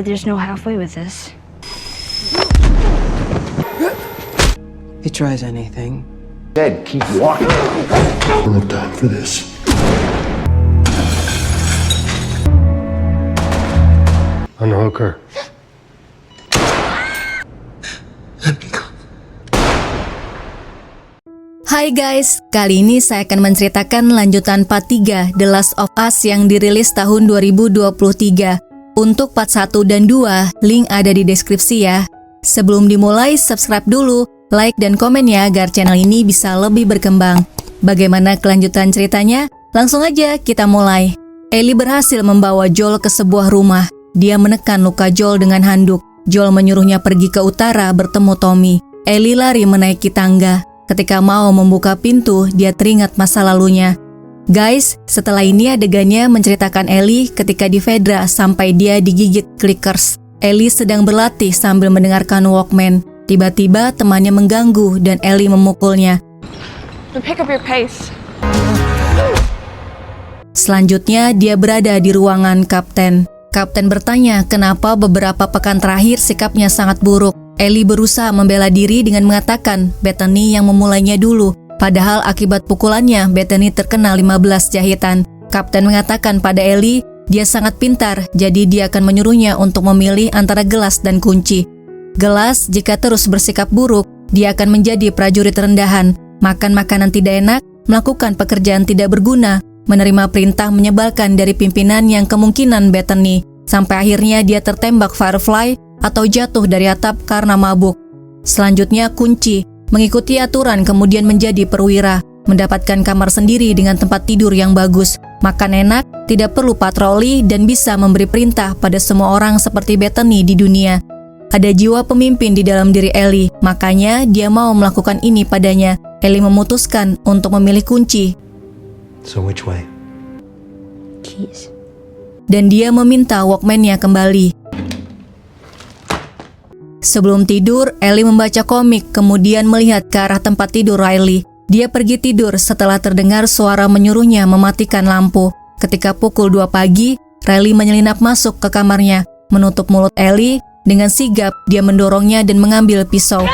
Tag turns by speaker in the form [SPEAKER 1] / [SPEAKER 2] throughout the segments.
[SPEAKER 1] but there's no halfway with this.
[SPEAKER 2] He tries anything.
[SPEAKER 3] Dead, keep walking.
[SPEAKER 4] I don't have time for this. Unhook her.
[SPEAKER 5] Hai guys, kali ini saya akan menceritakan lanjutan part 3 The Last of Us yang dirilis tahun 2023. Untuk part 1 dan 2, link ada di deskripsi ya. Sebelum dimulai, subscribe dulu, like dan komen ya agar channel ini bisa lebih berkembang. Bagaimana kelanjutan ceritanya? Langsung aja kita mulai. Ellie berhasil membawa Joel ke sebuah rumah. Dia menekan luka Joel dengan handuk. Joel menyuruhnya pergi ke utara bertemu Tommy. Ellie lari menaiki tangga. Ketika mau membuka pintu, dia teringat masa lalunya. Guys, setelah ini adegannya menceritakan Ellie ketika di Fedra sampai dia digigit clickers. Ellie sedang berlatih sambil mendengarkan Walkman. Tiba-tiba temannya mengganggu dan Ellie memukulnya.
[SPEAKER 1] Pick up your pace.
[SPEAKER 5] Selanjutnya, dia berada di ruangan Kapten. Kapten bertanya kenapa beberapa pekan terakhir sikapnya sangat buruk. Ellie berusaha membela diri dengan mengatakan Bethany yang memulainya dulu. Padahal akibat pukulannya, Bethany terkena 15 jahitan. Kapten mengatakan pada Ellie, dia sangat pintar, jadi dia akan menyuruhnya untuk memilih antara gelas dan kunci. Gelas, jika terus bersikap buruk, dia akan menjadi prajurit rendahan, makan makanan tidak enak, melakukan pekerjaan tidak berguna, menerima perintah menyebalkan dari pimpinan yang kemungkinan Bethany, sampai akhirnya dia tertembak Firefly atau jatuh dari atap karena mabuk. Selanjutnya kunci, mengikuti aturan kemudian menjadi perwira, mendapatkan kamar sendiri dengan tempat tidur yang bagus, makan enak, tidak perlu patroli dan bisa memberi perintah pada semua orang seperti Bethany di dunia. Ada jiwa pemimpin di dalam diri Ellie, makanya dia mau melakukan ini padanya. Ellie memutuskan untuk memilih kunci.
[SPEAKER 3] So which way?
[SPEAKER 1] Keys.
[SPEAKER 5] Dan dia meminta Walkman-nya kembali. Sebelum tidur, Ellie membaca komik, kemudian melihat ke arah tempat tidur Riley. Dia pergi tidur setelah terdengar suara menyuruhnya mematikan lampu. Ketika pukul 2 pagi, Riley menyelinap masuk ke kamarnya, menutup mulut Ellie. Dengan sigap, dia mendorongnya dan mengambil pisau.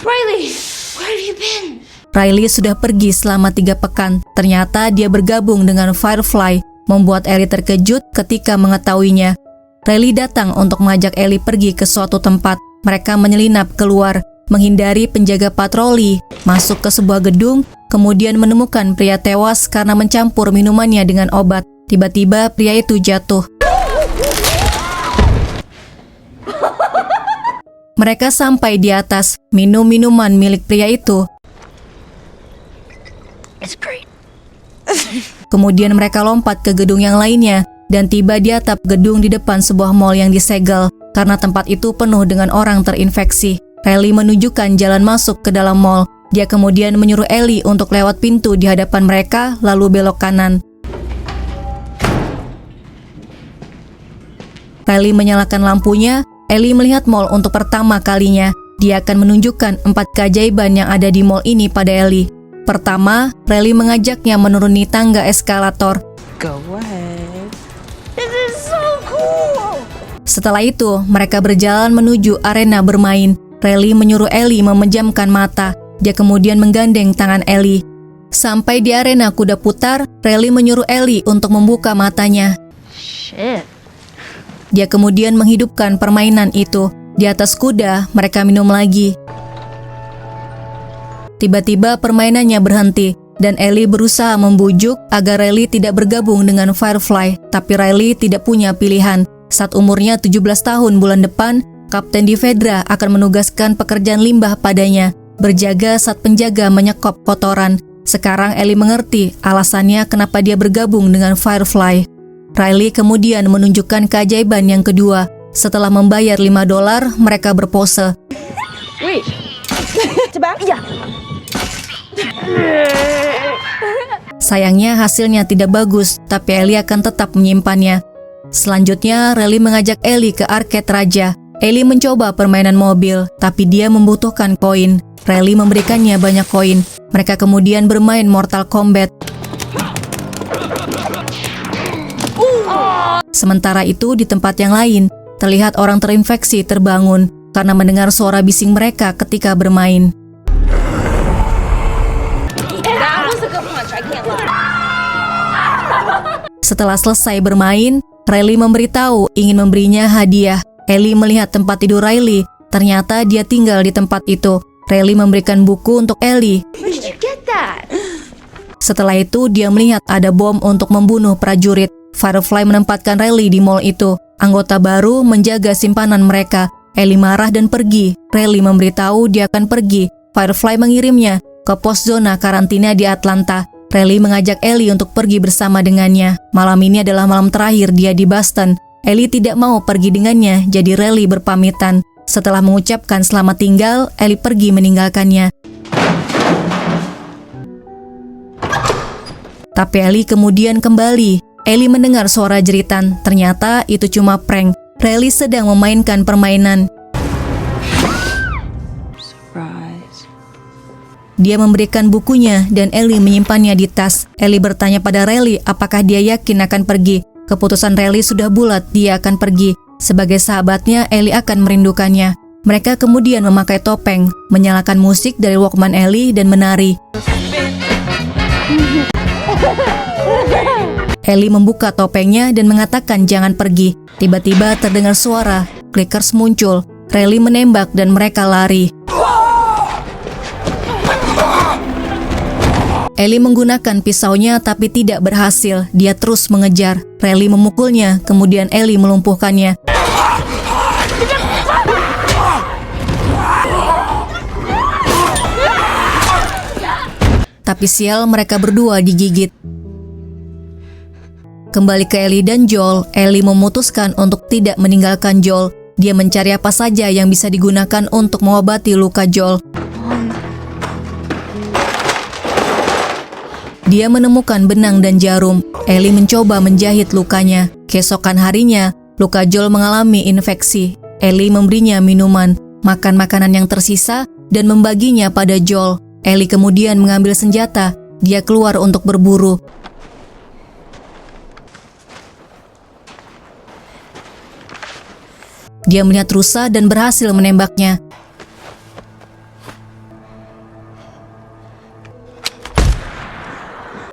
[SPEAKER 1] Riley, where have you been?
[SPEAKER 5] Riley sudah pergi selama 3 pekan. Ternyata dia bergabung dengan Firefly, membuat Ellie terkejut ketika mengetahuinya. Riley datang untuk mengajak Ellie pergi ke suatu tempat. Mereka menyelinap keluar, menghindari penjaga patroli, masuk ke sebuah gedung, kemudian menemukan pria tewas karena mencampur minumannya dengan obat. Tiba-tiba pria itu jatuh. Mereka sampai di atas, minum minuman milik pria itu.
[SPEAKER 1] It's great.
[SPEAKER 5] Kemudian mereka lompat ke gedung yang lainnya dan tiba di atap gedung di depan sebuah mall yang disegel karena tempat itu penuh dengan orang terinfeksi. Riley menunjukkan jalan masuk ke dalam mall. Dia kemudian menyuruh Ellie untuk lewat pintu di hadapan mereka lalu belok kanan. Riley menyalakan lampunya. Ellie melihat mall untuk pertama kalinya. Dia akan menunjukkan 4 keajaiban yang ada di mall ini pada Ellie. Pertama, Riley mengajaknya menuruni tangga eskalator.
[SPEAKER 2] Go ahead.
[SPEAKER 1] This is so cool.
[SPEAKER 5] Setelah itu, mereka berjalan menuju arena bermain. Riley menyuruh Ellie memejamkan mata. Dia kemudian menggandeng tangan Ellie. Sampai di arena kuda putar, Riley menyuruh Ellie untuk membuka matanya.
[SPEAKER 1] Shit.
[SPEAKER 5] Dia kemudian menghidupkan permainan itu. Di atas kuda, mereka minum lagi. Tiba-tiba permainannya berhenti, dan Ellie berusaha membujuk agar Riley tidak bergabung dengan Firefly. Tapi Riley tidak punya pilihan. Saat umurnya 17 tahun bulan depan, Kapten di Fedra akan menugaskan pekerjaan limbah padanya, berjaga saat penjaga menyekop kotoran. Sekarang Ellie mengerti alasannya kenapa dia bergabung dengan Firefly. Riley kemudian menunjukkan keajaiban yang kedua. Setelah membayar $5, mereka berpose.
[SPEAKER 1] Wait. Coba? Iya.
[SPEAKER 5] Sayangnya hasilnya tidak bagus, tapi Ellie akan tetap menyimpannya. Selanjutnya, Riley mengajak Ellie ke arcade raja. Ellie mencoba permainan mobil, tapi dia membutuhkan koin. Riley memberikannya banyak koin. Mereka kemudian bermain Mortal Kombat. Sementara itu di tempat yang lain, terlihat orang terinfeksi terbangun karena mendengar suara bising mereka ketika bermain.
[SPEAKER 1] That was a good punch, I can't lie.
[SPEAKER 5] Setelah selesai bermain, Riley memberitahu ingin memberinya hadiah. Ellie melihat tempat tidur Riley, ternyata dia tinggal di tempat itu. Riley memberikan buku untuk Ellie.
[SPEAKER 1] Where did you get that?
[SPEAKER 5] Setelah itu, dia melihat ada bom untuk membunuh prajurit. Firefly menempatkan Riley di mall itu. Anggota baru menjaga simpanan mereka. Ellie marah dan pergi. Riley memberitahu dia akan pergi. Firefly mengirimnya ke pos zona karantina di Atlanta. Riley mengajak Ellie untuk pergi bersama dengannya. Malam ini adalah malam terakhir dia di Boston. Ellie tidak mau pergi dengannya, jadi Riley berpamitan. Setelah mengucapkan selamat tinggal, Ellie pergi meninggalkannya. Tapi Ellie kemudian kembali. Ellie mendengar suara jeritan. Ternyata itu cuma prank. Riley sedang memainkan permainan.
[SPEAKER 2] Surprise.
[SPEAKER 5] Dia memberikan bukunya dan Ellie menyimpannya di tas. Ellie bertanya pada Riley apakah dia yakin akan pergi. Keputusan Riley sudah bulat, dia akan pergi. Sebagai sahabatnya, Ellie akan merindukannya. Mereka kemudian memakai topeng, menyalakan musik dari Walkman Ellie dan menari. Ellie membuka topengnya dan mengatakan jangan pergi. Tiba-tiba terdengar suara, clickers muncul. Riley menembak dan mereka lari. Ellie menggunakan pisaunya tapi tidak berhasil. Dia terus mengejar. Riley memukulnya, kemudian Ellie melumpuhkannya. Tapi sial, mereka berdua digigit. Kembali ke Ellie dan Joel, Ellie memutuskan untuk tidak meninggalkan Joel. Dia mencari apa saja yang bisa digunakan untuk mengobati luka Joel. Dia menemukan benang dan jarum. Ellie mencoba menjahit lukanya. Keesokan harinya, luka Joel mengalami infeksi. Ellie memberinya minuman, makan makanan yang tersisa, dan membaginya pada Joel. Ellie kemudian mengambil senjata. Dia keluar untuk berburu. Dia melihat rusa dan berhasil menembaknya.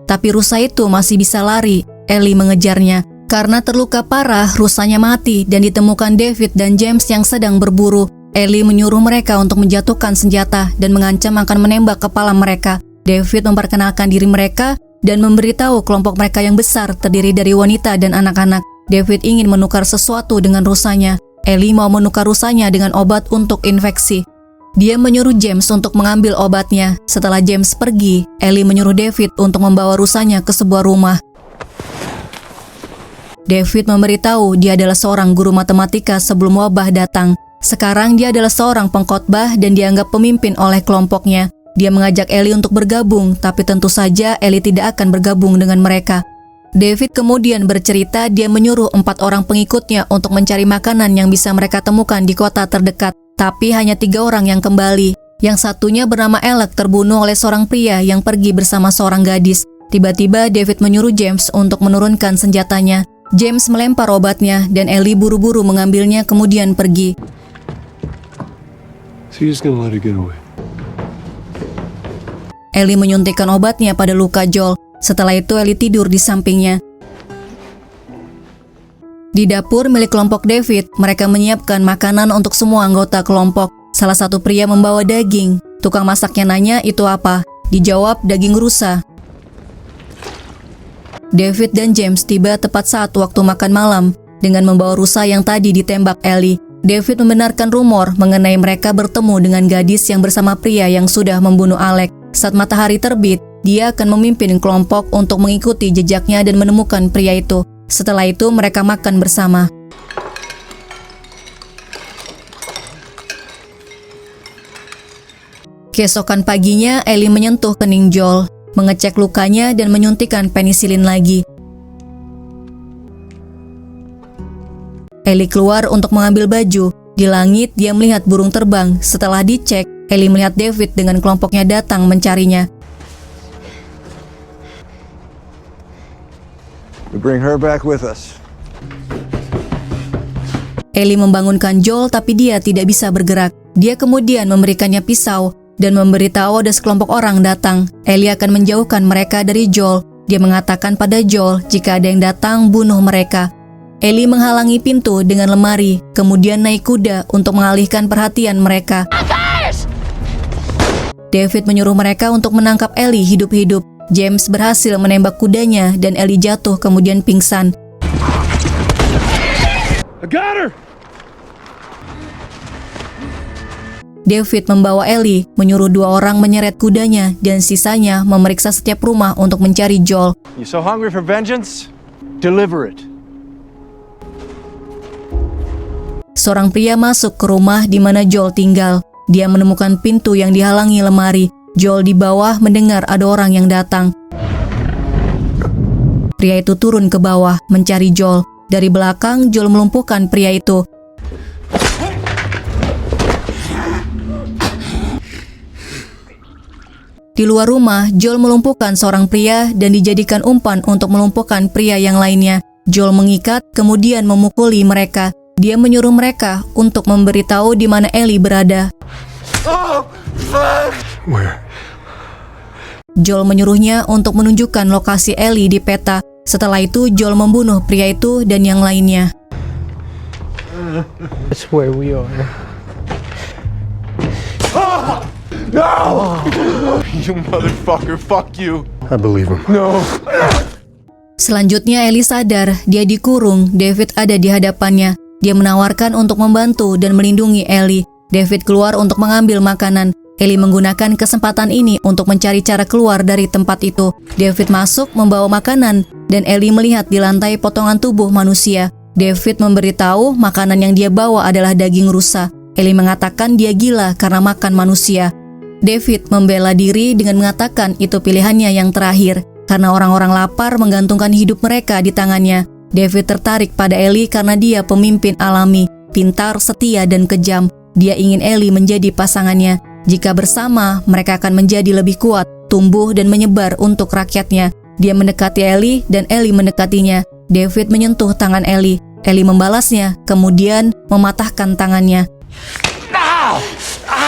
[SPEAKER 5] Tapi rusa itu masih bisa lari. Ellie mengejarnya. Karena terluka parah, rusanya mati dan ditemukan David dan James yang sedang berburu. Ellie menyuruh mereka untuk menjatuhkan senjata dan mengancam akan menembak kepala mereka. David memperkenalkan diri mereka dan memberitahu kelompok mereka yang besar terdiri dari wanita dan anak-anak. David ingin menukar sesuatu dengan rusanya. Ellie mau menukar rusanya dengan obat untuk infeksi. Dia menyuruh James untuk mengambil obatnya. Setelah James pergi, Ellie menyuruh David untuk membawa rusanya ke sebuah rumah. David memberitahu dia adalah seorang guru matematika sebelum wabah datang. Sekarang dia adalah seorang pengkhotbah dan dianggap pemimpin oleh kelompoknya. Dia mengajak Ellie untuk bergabung, tapi tentu saja Ellie tidak akan bergabung dengan mereka. David kemudian bercerita dia menyuruh 4 orang pengikutnya untuk mencari makanan yang bisa mereka temukan di kota terdekat. Tapi hanya 3 orang yang kembali. Yang satunya bernama Alec terbunuh oleh seorang pria yang pergi bersama seorang gadis. Tiba-tiba David menyuruh James untuk menurunkan senjatanya. James melempar obatnya dan Ellie buru-buru mengambilnya kemudian pergi.
[SPEAKER 4] So you're just gonna let her get away?
[SPEAKER 5] Ellie menyuntikkan obatnya pada luka Joel. Setelah itu Ellie tidur di sampingnya. Di dapur milik kelompok David, mereka menyiapkan makanan untuk semua anggota kelompok. Salah satu pria membawa daging. Tukang masaknya nanya itu apa? Dijawab daging rusa. David dan James tiba tepat saat waktu makan malam dengan membawa rusa yang tadi ditembak Ellie. David membenarkan rumor mengenai mereka bertemu dengan gadis yang bersama pria yang sudah membunuh Alec. Saat matahari terbit, dia akan memimpin kelompok untuk mengikuti jejaknya dan menemukan pria itu. Setelah itu mereka makan bersama. Keesokan paginya, Ellie menyentuh kening Joel, mengecek lukanya dan menyuntikkan penisilin lagi. Ellie keluar untuk mengambil baju. Di langit, dia melihat burung terbang. Setelah dicek, Ellie melihat David dengan kelompoknya datang mencarinya.
[SPEAKER 3] We bring her back with us.
[SPEAKER 5] Ellie membangunkan Joel tapi dia tidak bisa bergerak. Dia kemudian memberikannya pisau dan memberitahu ada sekelompok orang datang. Ellie akan menjauhkan mereka dari Joel. Dia mengatakan pada Joel jika ada yang datang bunuh mereka. Ellie menghalangi pintu dengan lemari, kemudian naik kuda untuk mengalihkan perhatian mereka. David menyuruh mereka untuk menangkap Ellie hidup-hidup. James berhasil menembak kudanya dan Ellie jatuh kemudian pingsan.
[SPEAKER 4] I got her!
[SPEAKER 5] David membawa Ellie, menyuruh 2 orang menyeret kudanya dan sisanya memeriksa setiap rumah untuk mencari Joel.
[SPEAKER 3] You so hungry for vengeance? Deliver it.
[SPEAKER 5] Seorang pria masuk ke rumah di mana Joel tinggal. Dia menemukan pintu yang dihalangi lemari. Joel di bawah mendengar ada orang yang datang. Pria itu turun ke bawah mencari Joel. Dari belakang, Joel melumpuhkan pria itu. Di luar rumah, Joel melumpuhkan seorang pria dan dijadikan umpan untuk melumpuhkan pria yang lainnya. Joel mengikat, kemudian memukuli mereka. Dia menyuruh mereka untuk memberitahu di mana Ellie berada.
[SPEAKER 4] Where?
[SPEAKER 5] Joel menyuruhnya untuk menunjukkan lokasi Ellie di peta. Setelah itu, Joel membunuh pria itu dan yang lainnya.
[SPEAKER 4] That's where we are.
[SPEAKER 3] No! You motherfucker, fuck you.
[SPEAKER 4] I believe him.
[SPEAKER 3] No.
[SPEAKER 5] Selanjutnya Ellie sadar, dia dikurung, David ada di hadapannya. Dia menawarkan untuk membantu dan melindungi Ellie. David keluar untuk mengambil makanan. Ellie menggunakan kesempatan ini untuk mencari cara keluar dari tempat itu. David masuk membawa makanan dan Ellie melihat di lantai potongan tubuh manusia. David memberitahu makanan yang dia bawa adalah daging rusa. Ellie mengatakan dia gila karena makan manusia. David membela diri dengan mengatakan itu pilihannya yang terakhir karena orang-orang lapar menggantungkan hidup mereka di tangannya. David tertarik pada Ellie karena dia pemimpin alami, pintar, setia, dan kejam. Dia ingin Ellie menjadi pasangannya. Jika bersama, mereka akan menjadi lebih kuat, tumbuh, dan menyebar untuk rakyatnya. Dia mendekati Ellie dan Ellie mendekatinya. David menyentuh tangan Ellie. Ellie membalasnya, kemudian mematahkan tangannya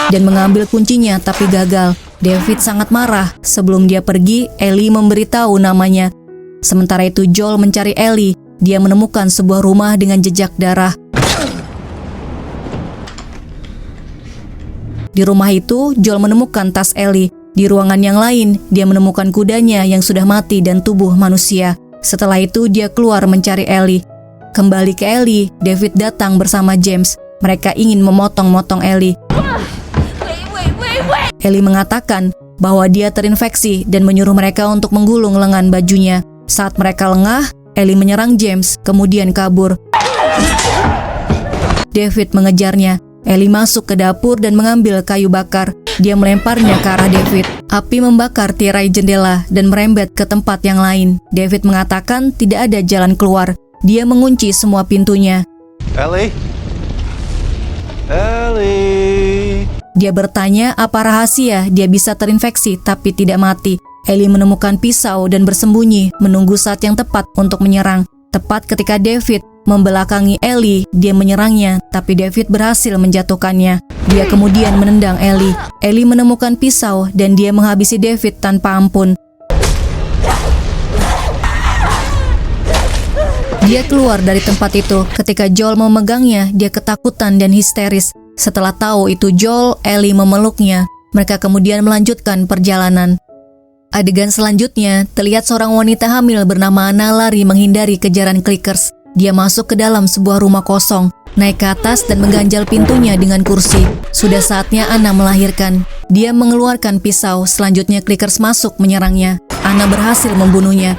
[SPEAKER 5] dan mengambil kuncinya tapi gagal. David sangat marah. Sebelum dia pergi, Ellie memberitahu namanya. Sementara itu Joel mencari Ellie. Dia menemukan sebuah rumah dengan jejak darah. Di rumah itu, Joel menemukan tas Ellie. Di ruangan yang lain, dia menemukan kudanya yang sudah mati dan tubuh manusia. Setelah itu, dia keluar mencari Ellie. Kembali ke Ellie, David datang bersama James. Mereka ingin memotong-motong Ellie. Ellie mengatakan bahwa dia terinfeksi dan menyuruh mereka untuk menggulung lengan bajunya. Saat mereka lengah, Ellie menyerang James, kemudian kabur. David mengejarnya. Ellie masuk ke dapur dan mengambil kayu bakar. Dia melemparnya ke arah David. Api membakar tirai jendela dan merembet ke tempat yang lain. David mengatakan tidak ada jalan keluar. Dia mengunci semua pintunya.
[SPEAKER 3] Ellie? Ellie?
[SPEAKER 5] Dia bertanya apa rahasia dia bisa terinfeksi tapi tidak mati. Ellie menemukan pisau dan bersembunyi, menunggu saat yang tepat untuk menyerang. Tepat ketika David membelakangi Ellie, dia menyerangnya, tapi David berhasil menjatuhkannya. Dia kemudian menendang Ellie. Ellie menemukan pisau dan dia menghabisi David tanpa ampun. Dia keluar dari tempat itu. Ketika Joel memegangnya, dia ketakutan dan histeris. Setelah tahu itu Joel, Ellie memeluknya. Mereka kemudian melanjutkan perjalanan. Adegan selanjutnya, terlihat seorang wanita hamil bernama Anna lari menghindari kejaran clickers. Dia masuk ke dalam sebuah rumah kosong, naik ke atas dan mengganjal pintunya dengan kursi. Sudah saatnya Anna melahirkan. Dia mengeluarkan pisau, selanjutnya clickers masuk menyerangnya. Anna berhasil membunuhnya.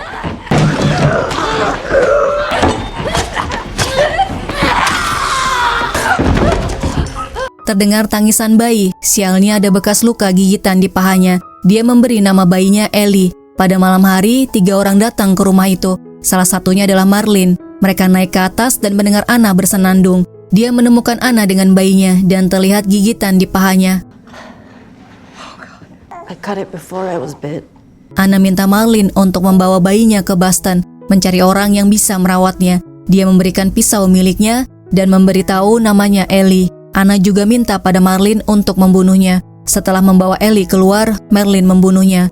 [SPEAKER 5] Terdengar tangisan bayi, sialnya ada bekas luka gigitan di pahanya. Dia memberi nama bayinya Ellie. Pada malam hari, 3 orang datang ke rumah itu. Salah satunya adalah Marlene. Mereka naik ke atas dan mendengar Anna bersenandung. Dia menemukan Anna dengan bayinya dan terlihat gigitan di pahanya.
[SPEAKER 2] I cut it before I was bit.
[SPEAKER 5] Anna minta Marlene untuk membawa bayinya ke Boston, mencari orang yang bisa merawatnya. Dia memberikan pisau miliknya dan memberitahu namanya Ellie. Anna juga minta pada Marlene untuk membunuhnya. Setelah membawa Ellie keluar, Marlene membunuhnya.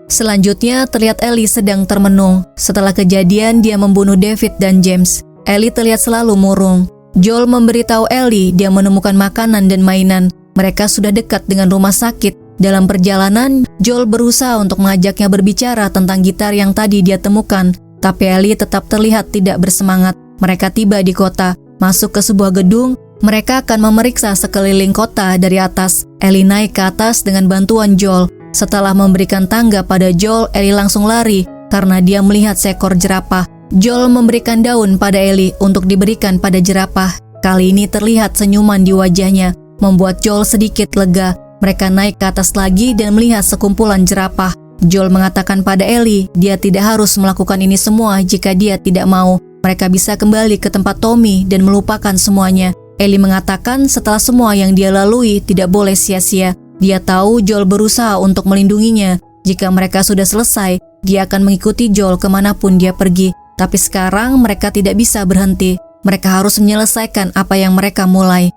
[SPEAKER 5] Selanjutnya terlihat Ellie sedang termenung. Setelah kejadian dia membunuh David dan James. Ellie terlihat selalu murung. Joel memberitahu Ellie dia menemukan makanan dan mainan. Mereka sudah dekat dengan rumah sakit. Dalam perjalanan, Joel berusaha untuk mengajaknya berbicara tentang gitar yang tadi dia temukan. Tapi Ellie tetap terlihat tidak bersemangat. Mereka tiba di kota, masuk ke sebuah gedung. Mereka akan memeriksa sekeliling kota dari atas. Ellie naik ke atas dengan bantuan Joel. Setelah memberikan tangga pada Joel, Ellie langsung lari karena dia melihat seekor jerapah. Joel memberikan daun pada Ellie untuk diberikan pada jerapah. Kali ini terlihat senyuman di wajahnya, membuat Joel sedikit lega. Mereka naik ke atas lagi dan melihat sekumpulan jerapah. Joel mengatakan pada Ellie, dia tidak harus melakukan ini semua jika dia tidak mau. Mereka bisa kembali ke tempat Tommy dan melupakan semuanya. Ellie mengatakan setelah semua yang dia lalui tidak boleh sia-sia. Dia tahu Joel berusaha untuk melindunginya. Jika mereka sudah selesai, dia akan mengikuti Joel kemanapun dia pergi. Tapi sekarang mereka tidak bisa berhenti. Mereka harus menyelesaikan apa yang mereka mulai.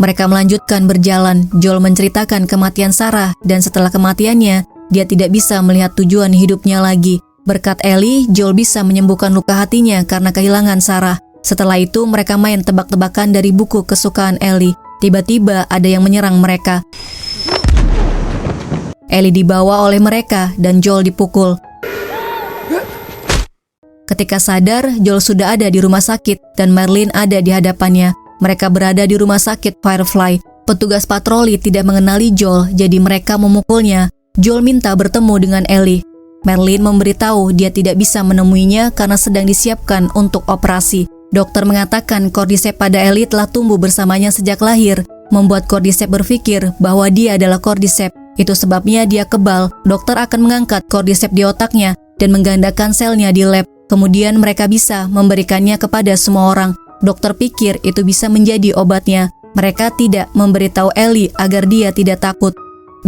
[SPEAKER 5] Mereka melanjutkan berjalan. Joel menceritakan kematian Sarah dan setelah kematiannya, dia tidak bisa melihat tujuan hidupnya lagi. Berkat Ellie, Joel bisa menyembuhkan luka hatinya karena kehilangan Sarah. Setelah itu, mereka main tebak-tebakan dari buku kesukaan Ellie. Tiba-tiba ada yang menyerang mereka. Ellie dibawa oleh mereka dan Joel dipukul. Ketika sadar, Joel sudah ada di rumah sakit dan Marlene ada di hadapannya. Mereka berada di rumah sakit Firefly. Petugas patroli tidak mengenali Joel, jadi mereka memukulnya. Joel minta bertemu dengan Ellie. Marlene memberitahu dia tidak bisa menemuinya karena sedang disiapkan untuk operasi. Dokter mengatakan cordyceps pada Ellie telah tumbuh bersamanya sejak lahir, membuat cordyceps berpikir bahwa dia adalah cordyceps. Itu sebabnya dia kebal. Dokter akan mengangkat cordyceps di otaknya dan menggandakan selnya di lab. Kemudian mereka bisa memberikannya kepada semua orang. Dokter pikir itu bisa menjadi obatnya. Mereka tidak memberitahu Ellie agar dia tidak takut.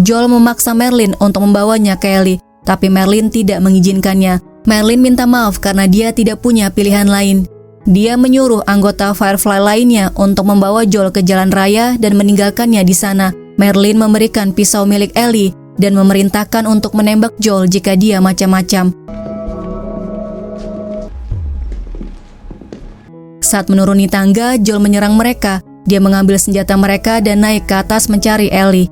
[SPEAKER 5] Joel memaksa Marlene untuk membawanya ke Ellie, tapi Marlene tidak mengizinkannya. Marlene minta maaf karena dia tidak punya pilihan lain. Dia menyuruh anggota Firefly lainnya untuk membawa Joel ke jalan raya dan meninggalkannya di sana. Marlene memberikan pisau milik Ellie dan memerintahkan untuk menembak Joel jika dia macam-macam. Saat menuruni tangga, Joel menyerang mereka. Dia mengambil senjata mereka dan naik ke atas mencari Ellie.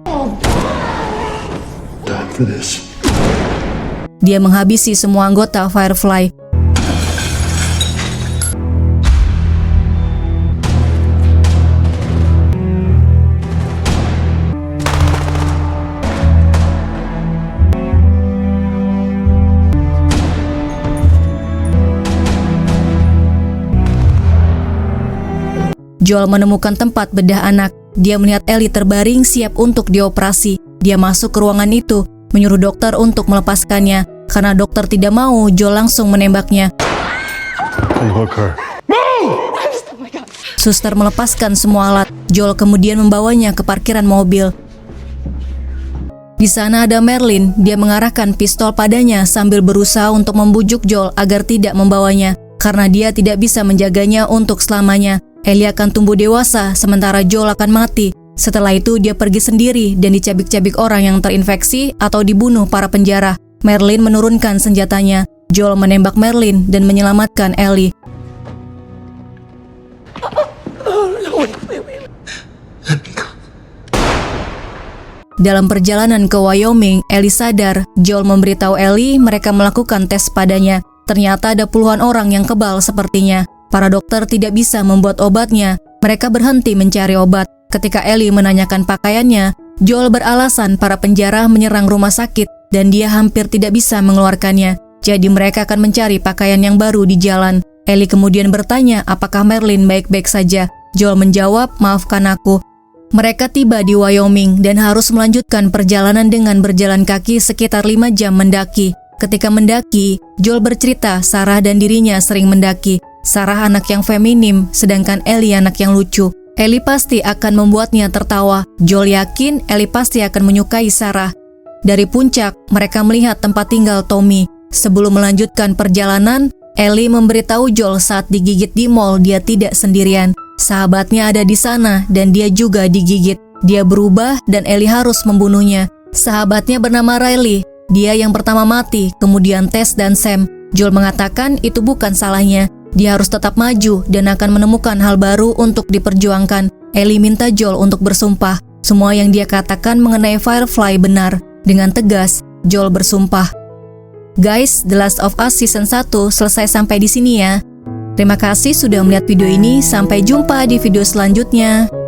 [SPEAKER 5] Dia menghabisi semua anggota Firefly. Joel menemukan tempat bedah anak. Dia melihat Ellie terbaring siap untuk dioperasi. Dia masuk ke ruangan itu, menyuruh dokter untuk melepaskannya. Karena dokter tidak mau, Joel langsung menembaknya. Suster melepaskan semua alat. Joel kemudian membawanya ke parkiran mobil. Di sana ada Marlene. Dia mengarahkan pistol padanya sambil berusaha untuk membujuk Joel agar tidak membawanya, karena dia tidak bisa menjaganya untuk selamanya. Ellie akan tumbuh dewasa, sementara Joel akan mati. Setelah itu dia pergi sendiri dan dicabik-cabik orang yang terinfeksi atau dibunuh para penjara. Marlene menurunkan senjatanya. Joel menembak Marlene dan menyelamatkan Ellie. Dalam perjalanan ke Wyoming, Ellie sadar. Joel memberitahu Ellie mereka melakukan tes padanya. Ternyata ada puluhan orang yang kebal sepertinya. Para dokter tidak bisa membuat obatnya. Mereka berhenti mencari obat. Ketika Ellie menanyakan pakaiannya, Joel beralasan para penjara menyerang rumah sakit dan dia hampir tidak bisa mengeluarkannya. Jadi mereka akan mencari pakaian yang baru di jalan. Ellie kemudian bertanya apakah Marlene baik-baik saja. Joel menjawab, "Maafkan aku." Mereka tiba di Wyoming dan harus melanjutkan perjalanan dengan berjalan kaki sekitar 5 jam mendaki. Ketika mendaki, Joel bercerita Sarah dan dirinya sering mendaki. Sarah anak yang feminim, sedangkan Ellie anak yang lucu. Ellie pasti akan membuatnya tertawa. Joel yakin Ellie pasti akan menyukai Sarah. Dari puncak, mereka melihat tempat tinggal Tommy. Sebelum melanjutkan perjalanan, Ellie memberitahu Joel saat digigit di mall dia tidak sendirian. Sahabatnya ada di sana dan dia juga digigit. Dia berubah dan Ellie harus membunuhnya. Sahabatnya bernama Riley. Dia yang pertama mati, kemudian Tess dan Sam. Joel mengatakan itu bukan salahnya. Dia harus tetap maju dan akan menemukan hal baru untuk diperjuangkan. Ellie minta Joel untuk bersumpah. Semua yang dia katakan mengenai Firefly benar. Dengan tegas, Joel bersumpah. Guys, The Last of Us Season 1 selesai sampai di sini ya. Terima kasih sudah melihat video ini. Sampai jumpa di video selanjutnya.